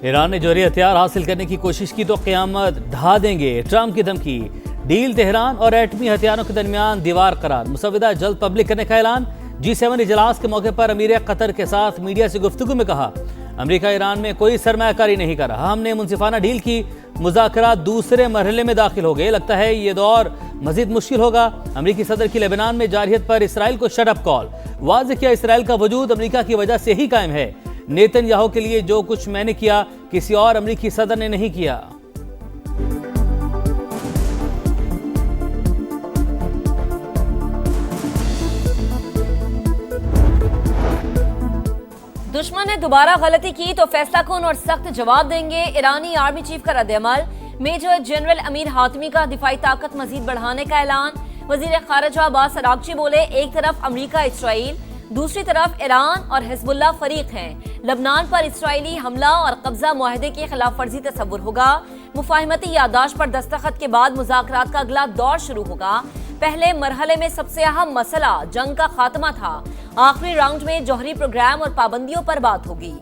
Iran ने जौहरी हथियार हासिल करने की कोशिश की तो क़यामत ढा देंगे, ट्रंप की धमकी। डील तेहरान और एटमी हथियारों के दरमियान दीवार करार, मुसविदा जल्द पब्लिक करने का ऐलान। G7 इजलास के मौके पर अमीर कतर के साथ मीडिया से गुफ्तगू में कहा, अमेरिका ईरान में कोई सरमायाकारी नहीं कर रहा, हमने मुनसिफाना डील की, मुज़ाकरात दूसरे मरहले में दाखिल हो गए, लगता है ये दौर मजीद मुश्किल होगा। अमेरिकी सदर की लेबनान में जारहियत पर इसराइल को शटअप कॉल, वाज़ेह किया इसराइल का वजूद अमेरिका की वजह से ही कायम है। नेतन्याहू के लिए जो कुछ मैंने किया किसी और अमेरिकी सदर ने नहीं किया। दुश्मन ने दोबारा गलती की तो फैसला कौन और सख्त जवाब देंगे। ईरानी आर्मी चीफ का रद्द-ए-अमल, मेजर जनरल अमीर हातमी का दिफाई ताकत मजीद बढ़ाने का ऐलान। वजीर खारजा अब्बास अरागची बोले, एक तरफ अमेरिका इसराइल, दूसरी तरफ ईरान और हिजबुल्लाह फरीक हैं। लबनान पर इसराइली हमला और कब्जा मुआहदे की खिलाफ वर्जी तस्वुर होगा। मुफाहिमती यादाश्त पर दस्तखत के बाद मुज़ाकरात का अगला दौर शुरू होगा। पहले मरहले में सबसे अहम मसला जंग का खात्मा था, आखिरी राउंड में जौहरी प्रोग्राम और पाबंदियों पर बात होगी।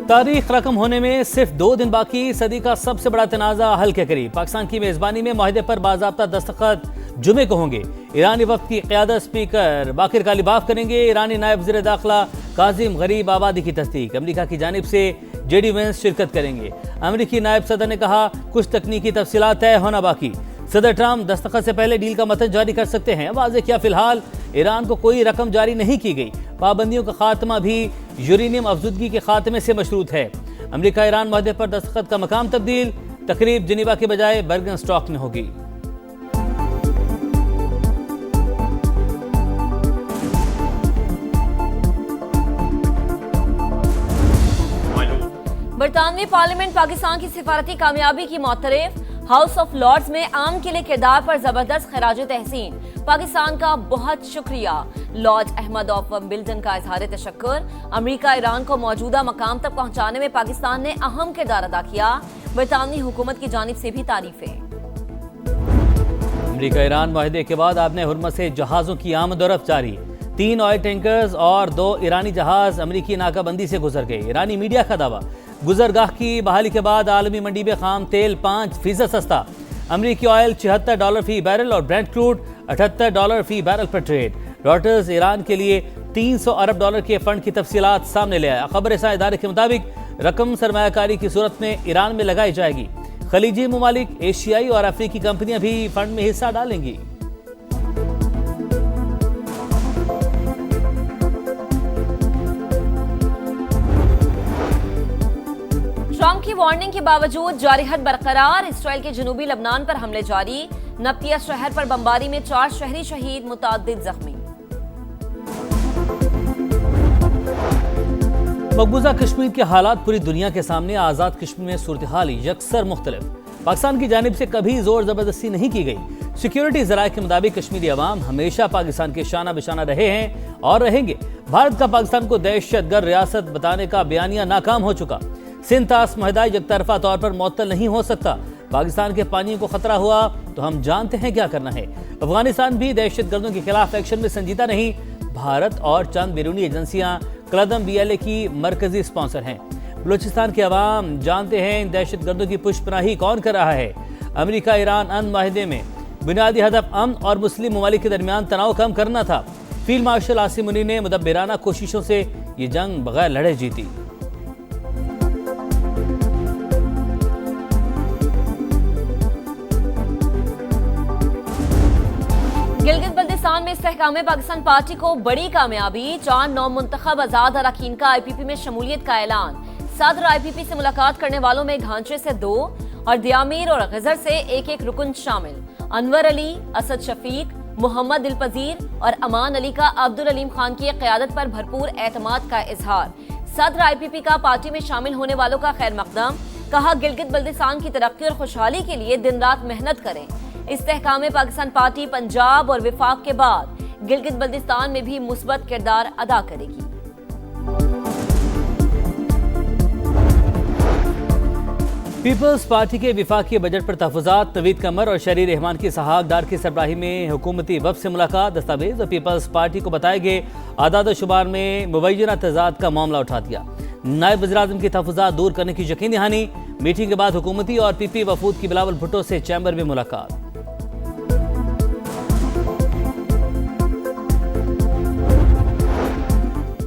तारीख रकम होने में सिर्फ 2 दिन बाकी, सदी का सबसे बड़ा तनाज़ा हल के करीब। पाकिस्तान की मेजबानी में मुआहदे पर बाज़ाब्ता दस्तखत जुमे को होंगे। ईरानी वफ्द की क़यादत स्पीकर बाकिर कालिबाफ करेंगे। ईरानी नायब वज़ीर दाखिला काजिम गरीब आबादी की तस्दीक, अमेरिका की जानिब से JD Vance शिरकत करेंगे। अमेरिकी नायब सदर ने कहा, कुछ तकनीकी तफसीलात तय होना बाकी। सदर ट्रंप दस्तखत से पहले डील का मतन जारी कर सकते हैं। वाज़ेह किया, फिलहाल ईरान को कोई रकम जारी नहीं की गई। पाबंदियों का खात्मा भी यूरेनियम अफजुदगी के खात्मे से मशरूत है। अमेरिका ईरान मुआहदे पर दस्तखत का मकाम तब्दील, तकरीब जिनीवा के बजाय बर्गनस्टॉक में होगी। बरतानवी पार्लियामेंट पाकिस्तान की सिफारती कामयाबी की मोतरफ। हाउस ऑफ लॉर्ड्स में आम के लिए किरदार पर जबरदस्त खराज तहसीन, पाकिस्तान का बहुत शुक्रिया। लॉर्ड अहमद ऑफ विम्बल्डन का इजहार तशक्कुर। अमेरिका ईरान को मौजूदा मकाम तक पहुंचाने में पाकिस्तान ने अहम किरदार अदा किया, बरतानवी हुकूमत की जानिब से भी तारीफें। अमेरिका ईरान मुआहदे के बाद आपने हुर्मस से जहाज़ों की आमद-ओ-रफ्त जारी। 3 ऑयल टैंकर्स और 2 ईरानी जहाज अमेरिकी नाकाबंदी से गुजर गए। ईरानी मीडिया का दावा, गुजरगाह की बहाली के बाद आलमी मंडी में खाम तेल 5% सस्ता। अमेरिकी ऑयल $76 फी बैरल और ब्रेंट क्रूड $78 फी बैरल पर ट्रेड। रॉयटर्स ईरान के लिए $300 अरब के फंड की तफसीलात सामने ले आया। खबर रसा इदारे के मुताबिक रकम सरमायाकारी की सूरत में ईरान में लगाई जाएगी। खलीजी ममालिक, एशियाई और अफ्रीकी कंपनियां भी फंड में हिस्सा डालेंगी। ट्रंप की वार्निंग के बावजूद जारियत बरकरार। इसराइल के जनूबी लबनान पर हमले जारी। नब्तिया शहर पर बमबारी में 4 शहरी शहीद, मुतअद्दिद जख्मी। मकबूजा कश्मीर के हालात पूरी दुनिया के सामने। आज़ाद कश्मीर में सूरत हाल यकसर मुख्तलिफ। पाकिस्तान की जानिब से कभी जोर जबरदस्ती नहीं की गई। सिक्योरिटी ज़राए के मुताबिक कश्मीरी अवाम हमेशा पाकिस्तान के शाना बिशाना रहे हैं और रहेंगे। भारत का पाकिस्तान को दहशतगर्द रियासत बताने का बयानिया नाकाम हो चुका। सिंध तास मुआहदा एकतरफा तौर पर मुअत्तल नहीं हो सकता। पाकिस्तान के पानी को खतरा हुआ तो हम जानते हैं क्या करना है। अफगानिस्तान भी दहशतगर्दों के खिलाफ एक्शन में संजीदा नहीं। भारत और चंद बैरूनी एजेंसियां कलदम BLA की मरकजी स्पॉन्सर हैं। बलूचिस्तान के अवाम जानते हैं इन दहशतगर्दों की पुष्पनाही कौन कर रहा है। अमेरिका ईरान अमन माहिदे में बुनियादी हदफ अमन और मुस्लिम ममालिक के दरमियान तनाव कम करना था। फील्ड मार्शल आसिम मुनी ने मुदब्बिराना कोशिशों से ये जंग बगैर लड़े जीती। गिलगित बल्तिस्तान में इस्तेहकाम पाकिस्तान पार्टी को बड़ी कामयाबी। 4 नौमुंतखब आजाद अरकान का IPP में शमूलियत का ऐलान। सदर IPP से मुलाकात करने वालों में घांचे से 2 और दियामीर और गजर से 1 रुकन शामिल। अनवर अली, असद शफीक, मोहम्मद दिलपजीर और अमान अली का अब्दुल अलीम खान की क़यादत पर भरपूर एतमाद का इजहार। सदर IPP का पार्टी में शामिल होने वालों का खैर मकदम। कहा, गिलगित बल्तिस्तान की तरक्की और खुशहाली के लिए दिन रात मेहनत करें। इस्तेहकाम पाकिस्तान पार्टी पंजाब और विफाक के बाद गिलगित बल्तिस्तान में भी मुस्बत किरदार अदा करेगी। पीपल्स पार्टी के विफाकी बजट पर तहफ़्फ़ुज़ात, नवीद कमर और शहरी रहमान की इसहाक डार की सरबराही में हुकूमती वफ़द से मुलाकात। दस्तावेज और पीपल्स पार्टी को बताए गए आदाद व शुमार में मुबैना तज़ाद का मामला उठा दिया। नायब वज़ीर-ए-आज़म की तहफ़्फ़ुज़ात दूर करने की यकीन दहानी। मीटिंग के बाद हुकूमती और पीपी वफूद की बिलावल भुट्टो से चैम्बर में मुलाकात।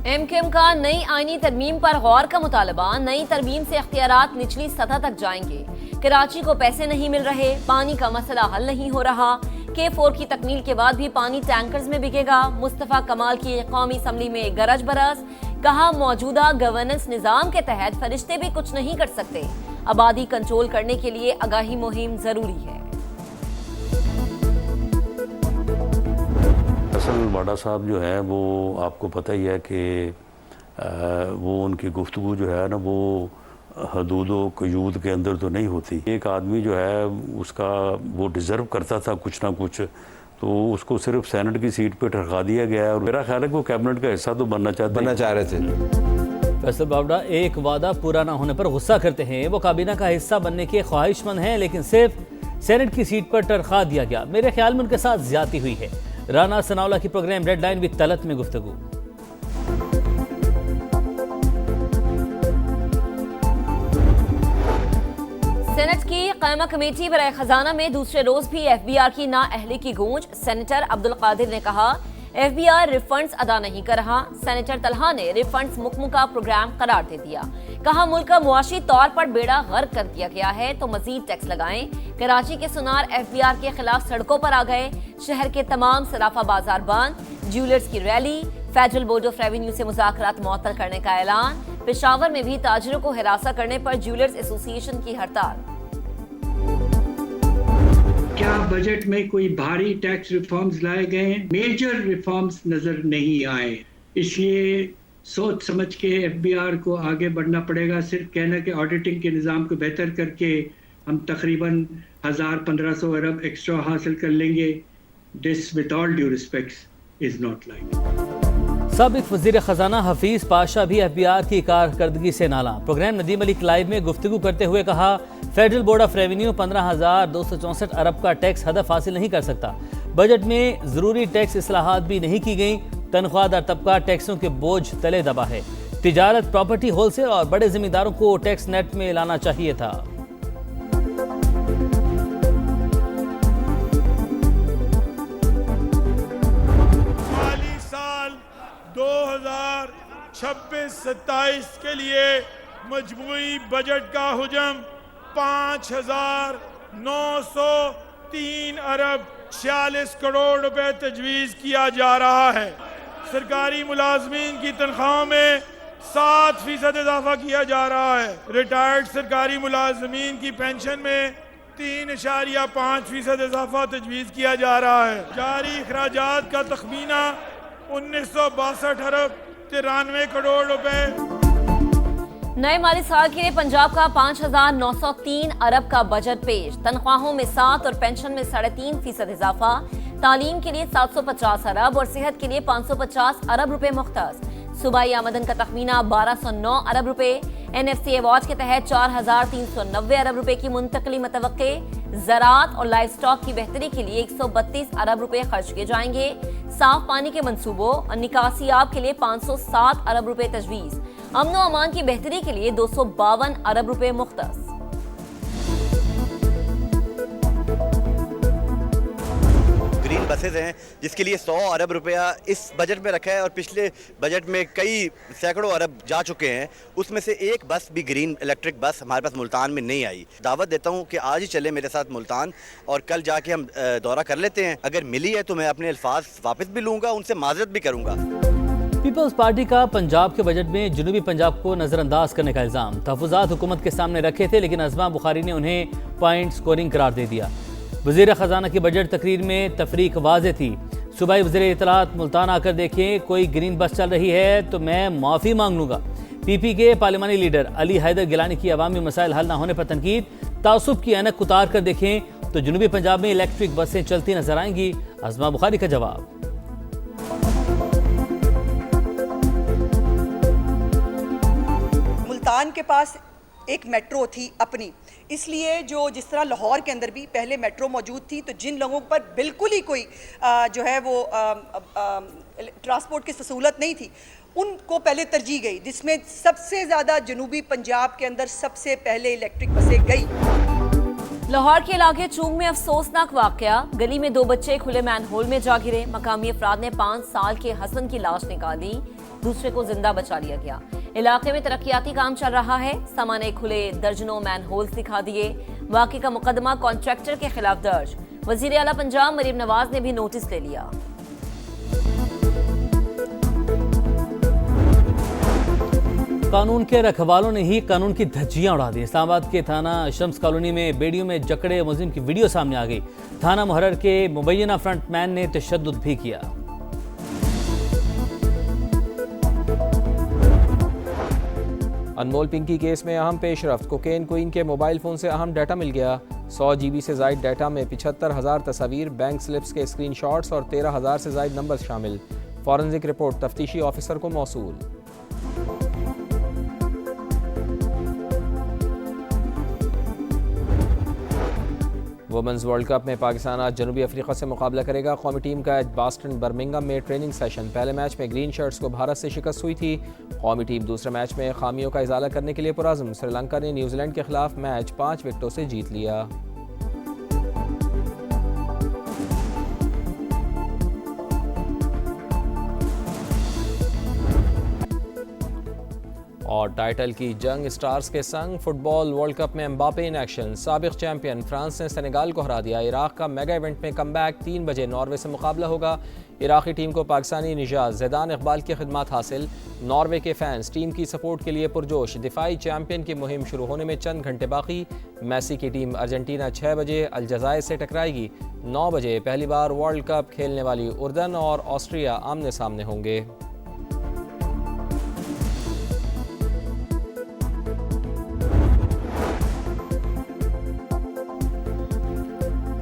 एमकेएम का नई आईनी तरमीम पर गौर का मुतालबा। नई तरमीम से इख्तियारात निचली सतह तक जाएंगे। कराची को पैसे नहीं मिल रहे, पानी का मसला हल नहीं हो रहा। K4 की तकमील के बाद भी पानी टैंकर्स में बिकेगा। मुस्तफ़ा कमाल की कौमी असम्बली में गरज बरस। कहा मौजूदा गवर्नेंस निज़ाम के तहत फरिश्ते भी कुछ नहीं कर सकते। आबादी कंट्रोल करने के लिए आगाही मुहिम जरूरी है। असल वाडा साहब जो है वो आपको पता ही है कि वो उनकी गुफ्तगू जो है ना वो हदूद व क़यूद के अंदर तो नहीं होती। एक आदमी जो है उसका वो डिज़र्व करता था कुछ ना कुछ, तो उसको सिर्फ सेनेट की सीट पे ठहरा दिया गया है और मेरा ख्याल है कि वो कैबिनेट का हिस्सा तो बनना चाह रहे थे। फैसल बावड़ा एक वादा पूरा ना होने पर गुस्सा करते हैं। वो काबीना का हिस्सा बनने के ख्वाहिशमंद हैं, लेकिन सिर्फ सेनेट की सीट पर टरखा दिया गया। मेरे ख्याल में उनके साथ ज्यादती हुई है। राना सनाउल्लाह की program red line with Talat में गुफ्तगू। सेनेट की कायमा कमेटी बराए खजाना में दूसरे रोज भी एफबीआर की नाअहली की गूंज। सेनेटर अब्दुल कादिर ने कहा एफबीआर रिफंड्स अदा नहीं कर रहा। सेनेटर तलहा ने रिफंड्स मुकम्मल का प्रोग्राम करार दे दिया। कहा मुल्क का मुआशी तौर पर बेड़ा गर्क कर दिया गया है तो मजीद टैक्स लगाएं। कराची के सुनार एफबीआर के खिलाफ सड़कों पर आ गए। शहर के तमाम सराफा बाजार बंद। ज्वेलर्स की rally. Federal board of revenue से मुज़ाकरात मुअत्तल करने का ऐलान। पेशावर में भी ताजिरों को हिरासा करने पर ज्वेलर्स एसोसिएशन की हड़ताल। क्या बजट में कोई भारी टैक्स रिफॉर्म्स लाए गए हैं? मेजर रिफॉर्म्स नजर नहीं आए, इसलिए सोच समझ के एफबीआर को आगे बढ़ना पड़ेगा। सिर्फ कहना कि ऑडिटिंग के निज़ाम को बेहतर करके हम तकरीबन 1000-1500 अरब एक्स्ट्रा हासिल कर लेंगे, this with all due respects is not like. साबिक वज़ीर ख़जाना हफीज़ पाशा भी एफबीआर की कारकर्दगी से नाला। प्रोग्राम नदीम अली लाइव में गुफ्तगू करते हुए कहा फेडरल बोर्ड ऑफ रेवेन्यू 15,264 अरब का टैक्स हदफ हासिल नहीं कर सकता। बजट में ज़रूरी टैक्स इस्लाहात भी नहीं की गई। तनख्वाहदार तबका टैक्सों के बोझ तले दबा है। तिजारत, प्रॉपर्टी, होलसेल और बड़े जिम्मेदारों को टैक्स नेट में लाना चाहिए था। माली साल 2026-27 के लिए मजमूई बजट का हुजम 5,903 अरब 46 करोड़ रुपए तजवीज़ किया जा रहा है। सरकारी मुलाजमीन की तनख्वाहों में 7% इजाफा किया जा रहा है। रिटायर्ड सरकारी मुलाजमीन की पेंशन में 3.5% इजाफा तजवीज़ किया जा रहा है। जारी अखराजात का तखमीना 1962 अरब 93 करोड़ रुपए। नए माली साल के लिए पंजाब का 5,903 अरब का बजट पेश। तनख्वाहों में 7 और पेंशन में 3.5% इजाफा। तालीम के लिए 750 अरब और सेहत के लिए 550 अरब रुपए मुख्तस। सूबाई आमदन का तखमीना 1209 अरब रुपए। NFC अवार्ड के तहत 4,390 अरब रुपए की मुंतकली मतवक्के। ज़राअत और लाइव स्टॉक की बेहतरी के लिए 132 अरब रुपए खर्च किए जाएंगे। साफ पानी के मंसूबों और निकासियाब के लिए 507 अरब रुपए तजवीज़। अमन व अमान की बेहतरी के लिए 252 अरब रुपए मुख्तस। ग्रीन बसेज हैं जिसके लिए 100 अरब रुपया इस बजट में रखा है और पिछले बजट में कई सैकड़ों अरब जा चुके हैं। उसमें से एक बस भी ग्रीन इलेक्ट्रिक बस हमारे पास मुल्तान में नहीं आई। दावत देता हूं कि आज ही चले मेरे साथ मुल्तान और कल जाके हम दौरा कर लेते हैं। अगर मिली है तो मैं अपने अल्फाज वापस भी लूँगा, उनसे माजरत भी करूँगा। पीपल्स पार्टी का पंजाब के बजट में जनूबी पंजाब को नजरअंदाज करने का इल्जाम। तहफ़्फ़ुज़ात हुकूमत के सामने रखे थे, लेकिन अज़मा बुखारी ने उन्हें पॉइंट स्कोरिंग करार दे दिया। वज़ीर ख़जाना की बजट तकरीर में तफरीक वाज़े थी। सूबाई वज़ीर इत्तलात मुल्तान आकर देखें कोई ग्रीन बस चल रही है तो मैं माफ़ी मांग लूँगा। पीपी के पार्लिमानी लीडर अली हैदर गिलानी की अवामी मसाइल हल न होने पर तनकीद। तासुब की ऐनक उतार कर देखें तो जनूबी पंजाब में इलेक्ट्रिक बसें चलती नजर आएंगी। अज़मा बुखारी का जवाब। मुल्तान के पास एक मेट्रो थी अपनी, इसलिए जिस तरह लाहौर के अंदर भी पहले मेट्रो मौजूद थी, तो जिन लोगों पर बिल्कुल ही कोई जो है वो ट्रांसपोर्ट की सहूलत नहीं थी, उनको पहले तरजीह गई, जिसमें सबसे ज़्यादा जनूबी पंजाब के अंदर सबसे पहले इलेक्ट्रिक बसें गई। लाहौर के इलाके चूंग में अफसोसनाक वाकया, गली में 2 बच्चे खुले मैनहोल में जा गिरे। मकामी अफराद ने 5 साल के हसन की लाश निकाली, दूसरे को जिंदा बचा लिया गया। इलाके में तरक्याती काम चल रहा है, सामान खुले दर्जनों मैनहोल्स दिखा दिए। वाकई का मुकदमा कॉन्ट्रैक्टर के खिलाफ दर्ज। वजीर आला पंजाब मरीम नवाज ने भी नोटिस ले लिया। कानून के रखवालों ने ही कानून की धज्जियां उड़ा दी। इस्लामाबाद के थाना शम्स कॉलोनी में बेड़ियों में जकड़े मुलजिम की वीडियो सामने आ गई। थाना मुहर्रर के मुबैना फ्रंटमैन ने तशद्दुद भी किया। अनमोल पिंकी केस में अहम पेशरफ्त, कोकेन क्वीन के मोबाइल फ़ोन से अहम डाटा मिल गया। 100 GB से ज़ायद डाटा में 75,000 तस्वीर, बैंक स्लिप्स के स्क्रीनशॉट्स और 13,000 से ज़ायद नंबर शामिल। फॉरेंसिक रिपोर्ट तफ्तीशी ऑफिसर को मौसूल। वुमेंस वर्ल्ड कप में पाकिस्तान आज जनूबी अफ्रीका से मुकाबला करेगा। कौमी टीम का आज बॉस्टन बर्मिंघम में ट्रेनिंग सेशन। पहले मैच में ग्रीन शर्ट्स को भारत से शिकस्त हुई थी। कौमी टीम दूसरे मैच में खामियों का इजाला करने के लिए पुरज़्म। श्रीलंका ने न्यूजीलैंड के खिलाफ मैच 5 विकेटों से जीत लिया। और टाइटल की जंग स्टार्स के संग। फुटबॉल वर्ल्ड कप में एम्बापे इन एक्शन। साबिक चैंपियन फ्रांस ने सेनेगाल को हरा दिया। इराक का मेगा इवेंट में कमबैक। 3 बजे नॉर्वे से मुकाबला होगा। इराकी टीम को पाकिस्तानी निजात ज़ैदान इकबाल की खिदमत हासिल। नॉर्वे के फैंस टीम की सपोर्ट के लिए पुरजोश। दिफाई चैंपियन की मुहिम शुरू होने में चंद घंटे बाकी। मेसी की टीम अर्जेंटीना 6 बजे अलजायर से टकराएगी। 9 बजे पहली बार वर्ल्ड कप खेलने वाली उर्दन और ऑस्ट्रिया आमने सामने होंगे।